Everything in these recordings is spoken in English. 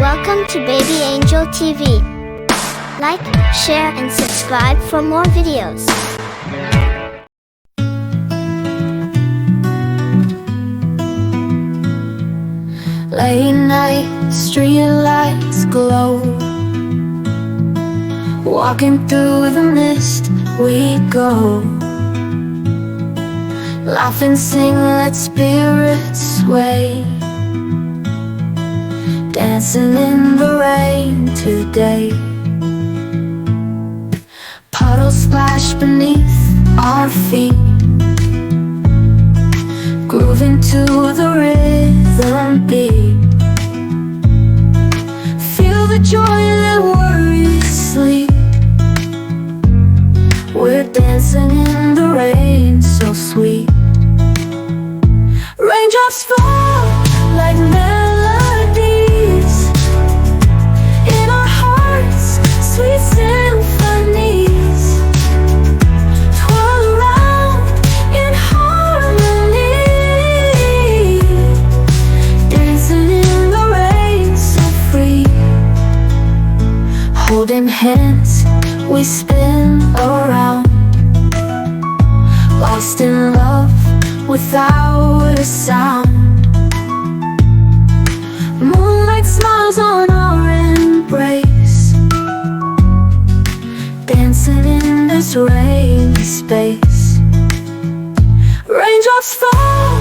Welcome to Baby Angel TV. Like, share and subscribe for more videos. Late night, street lights glow. Walking through the mist we go. Laugh and sing, let spirits sway. Dancing in the rain today. Puddles splash beneath our feet, grooving to the rhythm beat. Feel the joy that worries sleep. We're dancing in the rain so sweet. Raindrops fall like melodies in our hearts, sweet symphonies. Twirl around in harmony, dancing in the rain so free. Holding hands, we spin around, lost in love without a sound. Moonlight smiles on our embrace, dancing in this rainy space. Raindrops fall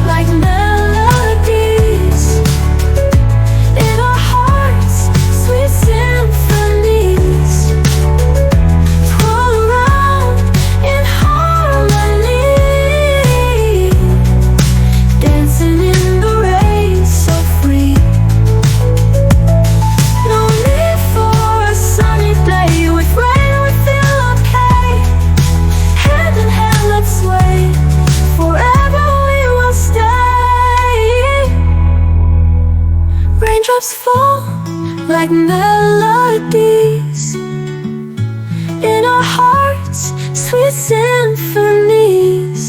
like melodies in our hearts, sweet symphonies. Twirl around in harmony, dancing in the rain so free. No need for a sunny day, with rain we feel okay. Hand in hand let's sway, forever we will stay. Raindrops fall like melodies in our hearts, sweet symphonies.